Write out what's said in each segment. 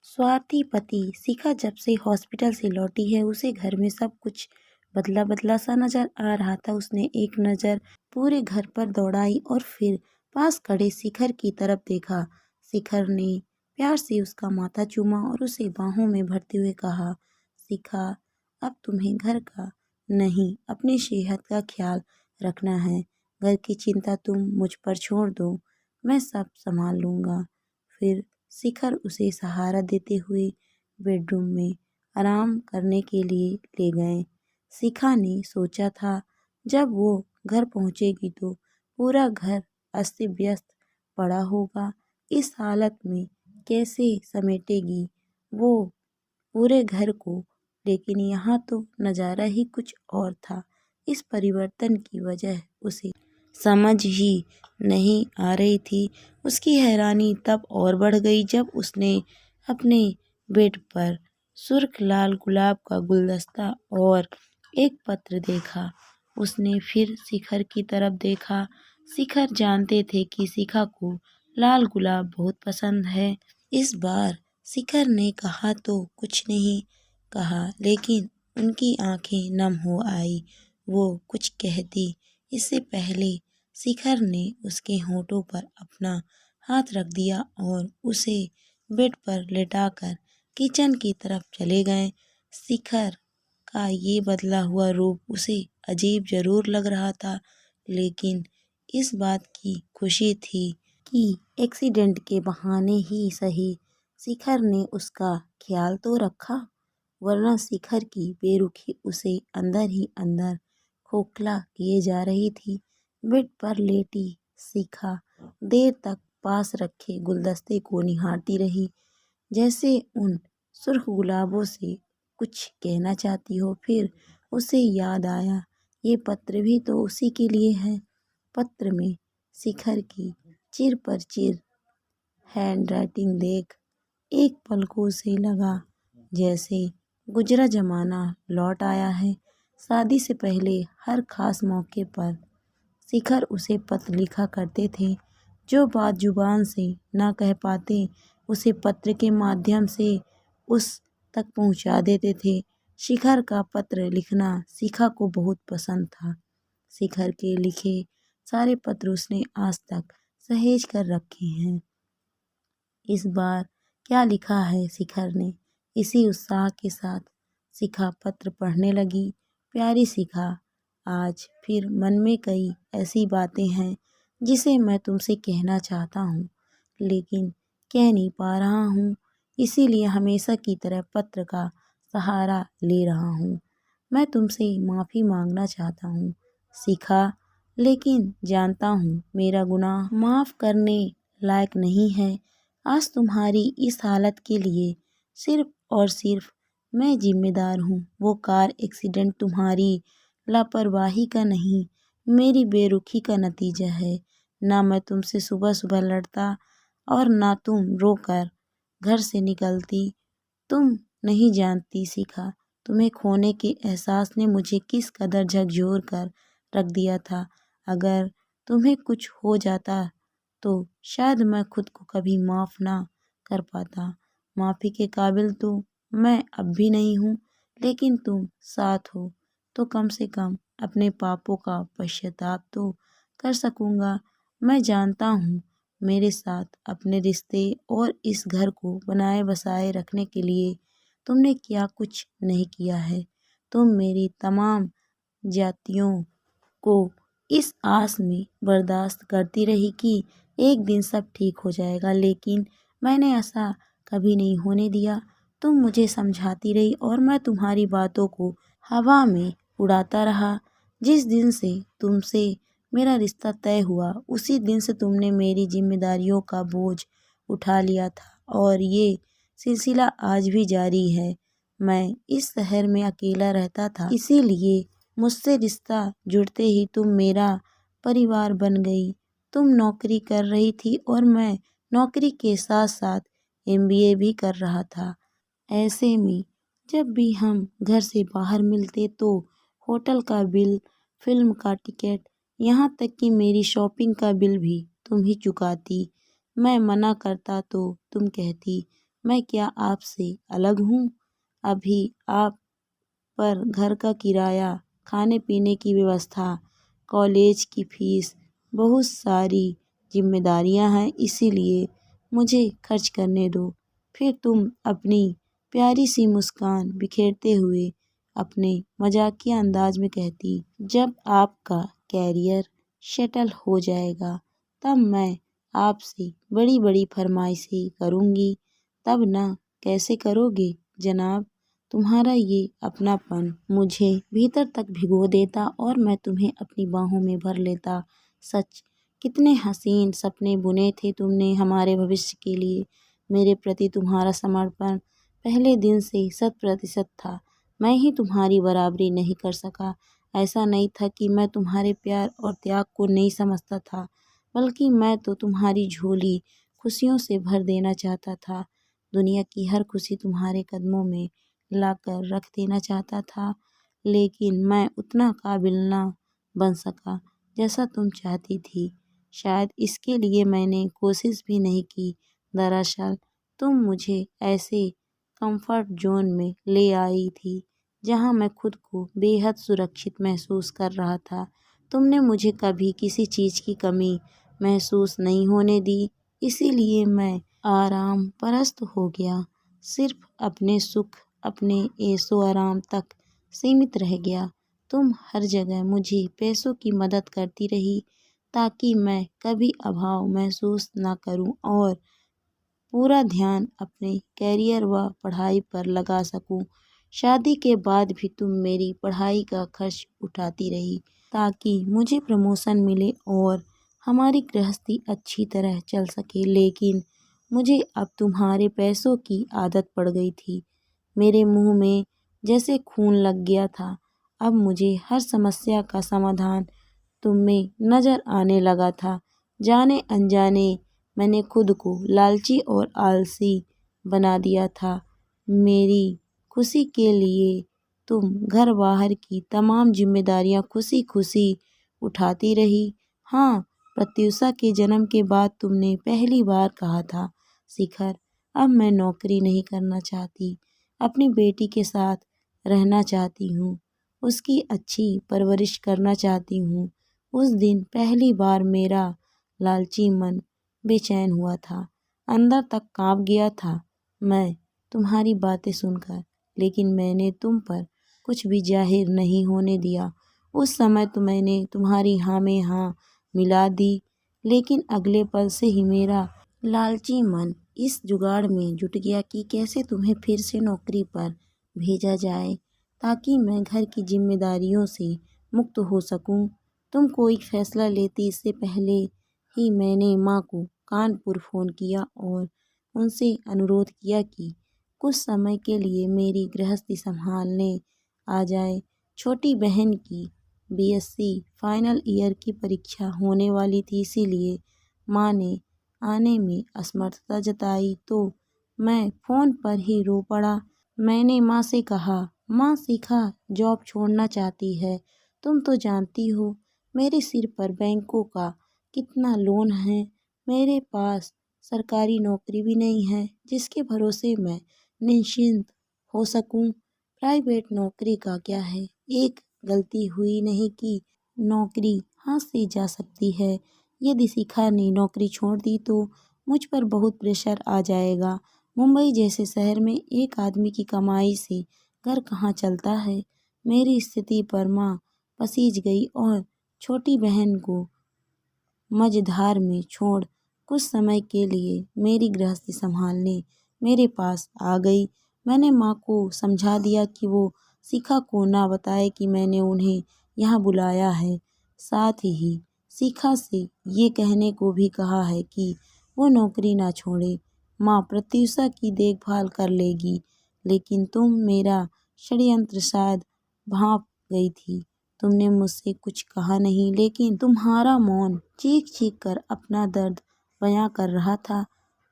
स्वाति पति शिखा जब से हॉस्पिटल से लौटी है उसे घर में सब कुछ बदला बदला सा नजर आ रहा था। उसने एक नजर पूरे घर पर दौड़ाई और फिर पास खड़े शिखर की तरफ देखा। शिखर ने प्यार से उसका माथा चूमा और उसे बाहों में भरते हुए कहा, शिखा, अब तुम्हें घर का नहीं अपनी सेहत का ख्याल रखना है। घर की चिंता तुम मुझ पर छोड़ दो, मैं सब संभाल लूंगा। फिर शिखर उसे सहारा देते हुए बेडरूम में आराम करने के लिए ले गए। शिखा ने सोचा था जब वो घर पहुंचेगी तो पूरा घर अस्त व्यस्त पड़ा होगा। इस हालत में कैसे समेटेगी वो पूरे घर को, लेकिन यहाँ तो नज़ारा ही कुछ और था। इस परिवर्तन की वजह उसे समझ ही नहीं आ रही थी। उसकी हैरानी तब और बढ़ गई जब उसने अपने बेड पर सुर्ख लाल गुलाब का गुलदस्ता और एक पत्र देखा। उसने फिर शिखर की तरफ देखा। शिखर जानते थे कि शिखा को लाल गुलाब बहुत पसंद है। इस बार शिखर ने कहा तो कुछ नहीं कहा, लेकिन उनकी आंखें नम हो आई। वो कुछ कहती इससे पहले शिखर ने उसके होठों पर अपना हाथ रख दिया और उसे बेड पर लेटाकर किचन की तरफ चले गए। शिखर का ये बदला हुआ रूप उसे अजीब जरूर लग रहा था, लेकिन इस बात की खुशी थी कि एक्सीडेंट के बहाने ही सही शिखर ने उसका ख्याल तो रखा, वरना शिखर की बेरुखी उसे अंदर ही अंदर खोखला किए जा रही थी। बेड पर लेटी शिखा देर तक पास रखे गुलदस्ते को निहारती रही, जैसे उन सुर्ख गुलाबों से कुछ कहना चाहती हो। फिर उसे याद आया, ये पत्र भी तो उसी के लिए है। पत्र में शिखर की चिर पर चिर हैंडराइटिंग देख एक पल को उसे लगा जैसे गुजरा जमाना लौट आया है। शादी से पहले हर खास मौके पर शिखर उसे पत्र लिखा करते थे। जो बात जुबान से ना कह पाते उसे पत्र के माध्यम से उस तक पहुंचा देते थे। शिखर का पत्र लिखना शिखा को बहुत पसंद था। शिखर के लिखे सारे पत्र उसने आज तक सहेज कर रखे हैं। इस बार क्या लिखा है शिखर ने, इसी उत्साह के साथ शिखा पत्र पढ़ने लगी। प्यारी शिखा, आज फिर मन में कई ऐसी बातें हैं जिसे मैं तुमसे कहना चाहता हूँ, लेकिन कह नहीं पा रहा हूँ, इसीलिए हमेशा की तरह पत्र का सहारा ले रहा हूँ। मैं तुमसे माफ़ी मांगना चाहता हूँ शिखा, लेकिन जानता हूँ मेरा गुनाह माफ़ करने लायक नहीं है। आज तुम्हारी इस हालत के लिए सिर्फ और सिर्फ मैं जिम्मेदार हूँ। वो कार एक्सीडेंट तुम्हारी लापरवाही का नहीं, मेरी बेरुखी का नतीजा है। ना मैं तुमसे सुबह सुबह लड़ता और ना तुम रोकर घर से निकलती। तुम नहीं जानती शिखा, तुम्हें खोने के एहसास ने मुझे किस कदर झकझोर कर रख दिया था। अगर तुम्हें कुछ हो जाता तो शायद मैं खुद को कभी माफ़ ना कर पाता। माफ़ी के काबिल तो मैं अब भी नहीं हूँ, लेकिन तुम साथ हो तो कम से कम अपने पापों का पश्चाताप तो कर सकूँगा। मैं जानता हूँ मेरे साथ अपने रिश्ते और इस घर को बनाए बसाए रखने के लिए तुमने क्या कुछ नहीं किया है। तुम मेरी तमाम जातियों को इस आस में बर्दाश्त करती रही कि एक दिन सब ठीक हो जाएगा, लेकिन मैंने ऐसा कभी नहीं होने दिया। तुम मुझे समझाती रही और मैं तुम्हारी बातों को हवा में उड़ाता रहा। जिस दिन से तुमसे मेरा रिश्ता तय हुआ उसी दिन से तुमने मेरी जिम्मेदारियों का बोझ उठा लिया था और ये सिलसिला आज भी जारी है। मैं इस शहर में अकेला रहता था, इसीलिए मुझसे रिश्ता जुड़ते ही तुम मेरा परिवार बन गई। तुम नौकरी कर रही थी और मैं नौकरी के साथ साथ एमबीए भी कर रहा था। ऐसे में जब भी हम घर से बाहर मिलते तो होटल का बिल, फिल्म का टिकट, यहाँ तक कि मेरी शॉपिंग का बिल भी तुम ही चुकाती। मैं मना करता तो तुम कहती मैं क्या आपसे अलग हूँ? अभी आप पर घर का किराया, खाने पीने की व्यवस्था, कॉलेज की फीस, बहुत सारी जिम्मेदारियां हैं, इसीलिए मुझे खर्च करने दो। फिर तुम अपनी प्यारी सी मुस्कान बिखेरते हुए अपने मजाकिया अंदाज में कहती, जब आपका कैरियर सेटल हो जाएगा तब मैं आपसे बड़ी बड़ी फरमाइशें करूँगी। तब ना? कैसे करोगे जनाब? तुम्हारा ये अपनापन मुझे भीतर तक भिगो देता और मैं तुम्हें अपनी बाहों में भर लेता। सच, कितने हसीन सपने बुने थे तुमने हमारे भविष्य के लिए। मेरे प्रति तुम्हारा समर्पण पहले दिन से 100% था। मैं ही तुम्हारी बराबरी नहीं कर सका। ऐसा नहीं था कि मैं तुम्हारे प्यार और त्याग को नहीं समझता था, बल्कि मैं तो तुम्हारी झोली खुशियों से भर देना चाहता था। दुनिया की हर खुशी तुम्हारे कदमों में लाकर रख देना चाहता था, लेकिन मैं उतना काबिल ना बन सका जैसा तुम चाहती थी। शायद इसके लिए मैंने कोशिश भी नहीं की। दरअसल तुम मुझे ऐसे कंफर्ट जोन में ले आई थी जहां मैं खुद को बेहद सुरक्षित महसूस कर रहा था। तुमने मुझे कभी किसी चीज़ की कमी महसूस नहीं होने दी, इसीलिए मैं आराम परस्त हो गया। सिर्फ अपने सुख, अपने ऐशो आराम तक सीमित रह गया। तुम हर जगह मुझे पैसों की मदद करती रही ताकि मैं कभी अभाव महसूस ना करूं और पूरा ध्यान अपने करियर व पढ़ाई पर लगा सकूं। शादी के बाद भी तुम मेरी पढ़ाई का खर्च उठाती रही ताकि मुझे प्रमोशन मिले और हमारी गृहस्थी अच्छी तरह चल सके, लेकिन मुझे अब तुम्हारे पैसों की आदत पड़ गई थी। मेरे मुंह में जैसे खून लग गया था। अब मुझे हर समस्या का समाधान तुम में नजर आने लगा था। जाने अनजाने मैंने खुद को लालची और आलसी बना दिया था। मेरी खुशी के लिए तुम घर बाहर की तमाम जिम्मेदारियां खुशी खुशी उठाती रही। हाँ, प्रत्युषा के जन्म के बाद तुमने पहली बार कहा था, शिखर, अब मैं नौकरी नहीं करना चाहती, अपनी बेटी के साथ रहना चाहती हूँ, उसकी अच्छी परवरिश करना चाहती हूँ। उस दिन पहली बार मेरा लालची मन बेचैन हुआ था, अंदर तक कांप गया था मैं तुम्हारी बातें सुनकर, लेकिन मैंने तुम पर कुछ भी जाहिर नहीं होने दिया। उस समय तो मैंने तुम्हारी हाँ में हाँ मिला दी, लेकिन अगले पल से ही मेरा लालची मन इस जुगाड़ में जुट गया कि कैसे तुम्हें फिर से नौकरी पर भेजा जाए ताकि मैं घर की जिम्मेदारियों से मुक्त हो सकूं। तुम कोई फैसला लेती इससे पहले ही मैंने माँ को कानपुर फ़ोन किया और उनसे अनुरोध किया कि कुछ समय के लिए मेरी गृहस्थी संभालने आ जाए। छोटी बहन की बीएससी फाइनल ईयर की परीक्षा होने वाली थी, इसीलिए माँ ने आने में असमर्थता जताई तो मैं फ़ोन पर ही रो पड़ा। मैंने माँ से कहा, माँ, शिखा जॉब छोड़ना चाहती है। तुम तो जानती हो मेरे सिर पर बैंकों का कितना लोन है। मेरे पास सरकारी नौकरी भी नहीं है जिसके भरोसे मैं निश्चिंत हो सकूं। प्राइवेट नौकरी का क्या है, एक गलती हुई नहीं कि नौकरी हाथ से जा सकती है। यदि शिखा ने नौकरी छोड़ दी तो मुझ पर बहुत प्रेशर आ जाएगा। मुंबई जैसे शहर में एक आदमी की कमाई से घर कहाँ चलता है। मेरी स्थिति पर माँ पसीज गई और छोटी बहन को मझधार में छोड़ कुछ समय के लिए मेरी गृहस्थी संभालने मेरे पास आ गई। मैंने माँ को समझा दिया कि वो शिखा को ना बताए कि मैंने उन्हें यहाँ बुलाया है। साथ ही शिखा से ये कहने को भी कहा है कि वो नौकरी ना छोड़े। माँ प्रत्युषा की देखभाल कर लेगी, लेकिन तुम मेरा षड्यंत्र शायद भांप गई थी। तुमने मुझसे कुछ कहा नहीं, लेकिन तुम्हारा मौन चीख चीख कर अपना दर्द बयां कर रहा था।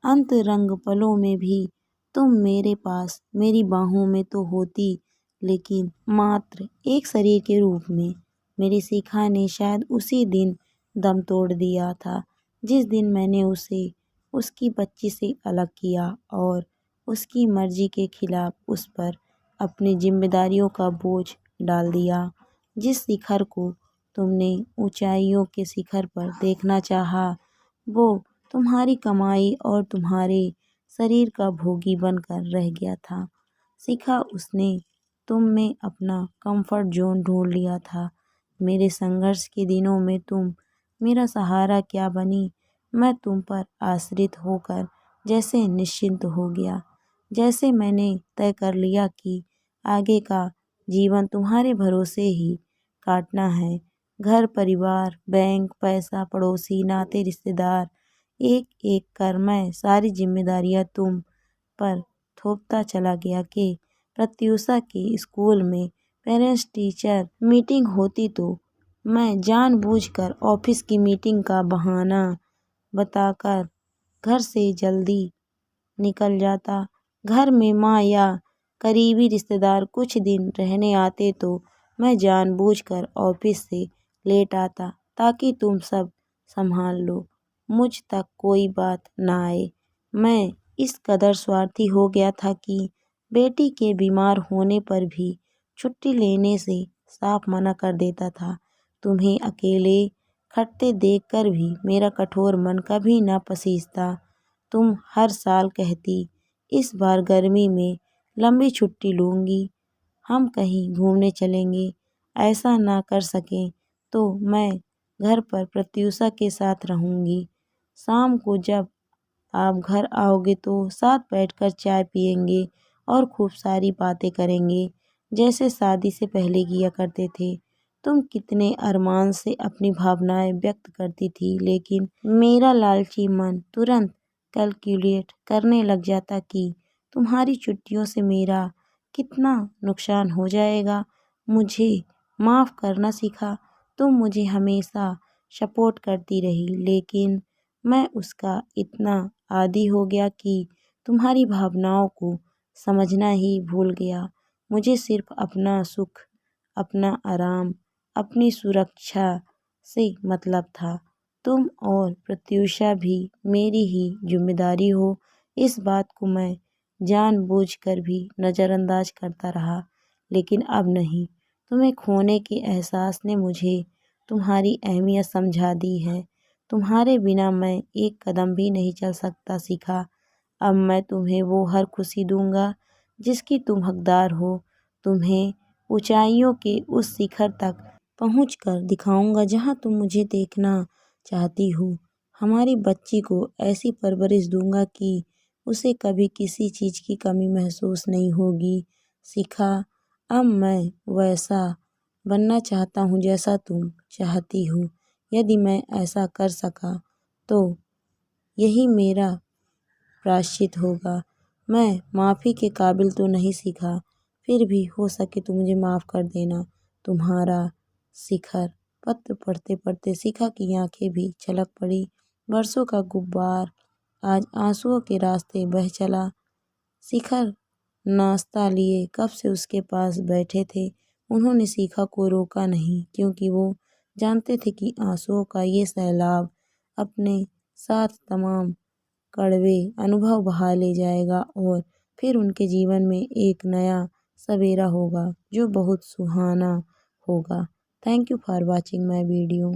अंतरंग पलों में भी तुम मेरे पास मेरी बाहों में तो होती, लेकिन मात्र एक शरीर के रूप में। मेरी शिखा ने शायद उसी दिन दम तोड़ दिया था जिस दिन मैंने उसे उसकी बच्ची से अलग किया और उसकी मर्जी के खिलाफ उस पर अपनी जिम्मेदारियों का बोझ डाल दिया। जिस शिखर को तुमने ऊंचाइयों के शिखर पर देखना चाहा, वो तुम्हारी कमाई और तुम्हारे शरीर का भोगी बनकर रह गया था। शिखा, उसने तुम में अपना कंफर्ट जोन ढूंढ लिया था। मेरे संघर्ष के दिनों में तुम मेरा सहारा क्या बनी। मैं तुम पर आश्रित होकर जैसे निश्चिंत हो गया, जैसे मैंने तय कर लिया कि आगे का जीवन तुम्हारे भरोसे ही काटना है। घर परिवार, बैंक, पैसा, पड़ोसी, नाते, रिश्तेदार, एक एक कर मैं सारी जिम्मेदारियां तुम पर थोपता चला गया कि प्रत्यूषा के स्कूल में पेरेंट्स टीचर मीटिंग होती तो मैं जानबूझकर ऑफिस की मीटिंग का बहाना बताकर घर से जल्दी निकल जाता। घर में माँ या करीबी रिश्तेदार कुछ दिन रहने आते तो मैं जानबूझकर ऑफिस से लेट आता ताकि तुम सब संभाल लो, मुझ तक कोई बात ना आए। मैं इस कदर स्वार्थी हो गया था कि बेटी के बीमार होने पर भी छुट्टी लेने से साफ मना कर देता था। तुम्हें अकेले खटते देखकर भी मेरा कठोर मन कभी न पसीजता। तुम हर साल कहती, इस बार गर्मी में लंबी छुट्टी लूँगी, हम कहीं घूमने चलेंगे। ऐसा ना कर सकें तो मैं घर पर प्रत्यूषा के साथ रहूँगी। शाम को जब आप घर आओगे तो साथ बैठकर चाय पियेंगे और खूब सारी बातें करेंगे, जैसे शादी से पहले किया करते थे। तुम कितने अरमान से अपनी भावनाएं व्यक्त करती थी, लेकिन मेरा लालची मन तुरंत कैलकुलेट करने लग जाता कि तुम्हारी छुट्टियों से मेरा कितना नुकसान हो जाएगा। मुझे माफ़ करना सीखा। तुम मुझे हमेशा सपोर्ट करती रही, लेकिन मैं उसका इतना आदी हो गया कि तुम्हारी भावनाओं को समझना ही भूल गया। मुझे सिर्फ अपना सुख, अपना आराम, अपनी सुरक्षा से मतलब था। तुम और प्रत्यूषा भी मेरी ही जिम्मेदारी हो, इस बात को मैं जानबूझकर भी नज़रअंदाज करता रहा। लेकिन अब नहीं, तुम्हें खोने के एहसास ने मुझे तुम्हारी अहमियत समझा दी है। तुम्हारे बिना मैं एक कदम भी नहीं चल सकता सीखा। अब मैं तुम्हें वो हर खुशी दूंगा जिसकी तुम हकदार हो। तुम्हें ऊंचाइयों के उस शिखर तक पहुंचकर दिखाऊंगा जहां तुम मुझे देखना चाहती हो। हमारी बच्ची को ऐसी परवरिश दूंगा कि उसे कभी किसी चीज़ की कमी महसूस नहीं होगी। शिखा, अब मैं वैसा बनना चाहता हूँ जैसा तुम चाहती हो। यदि मैं ऐसा कर सका तो यही मेरा प्रायश्चित होगा। मैं माफ़ी के काबिल तो नहीं सीखा, फिर भी हो सके तो मुझे माफ़ कर देना। तुम्हारा शिखर। पत्र पढ़ते पढ़ते शिखा की आंखें भी छलक पड़ी। बरसों का गुब्बार आज आंसुओं के रास्ते बह चला। शिखर नाश्ता लिए कब से उसके पास बैठे थे। उन्होंने शिखा को रोका नहीं, क्योंकि वो जानते थे कि आंसुओं का ये सैलाब अपने साथ तमाम कड़वे अनुभव बहा ले जाएगा और फिर उनके जीवन में एक नया सवेरा होगा जो बहुत सुहाना होगा। Thank you for watching my video.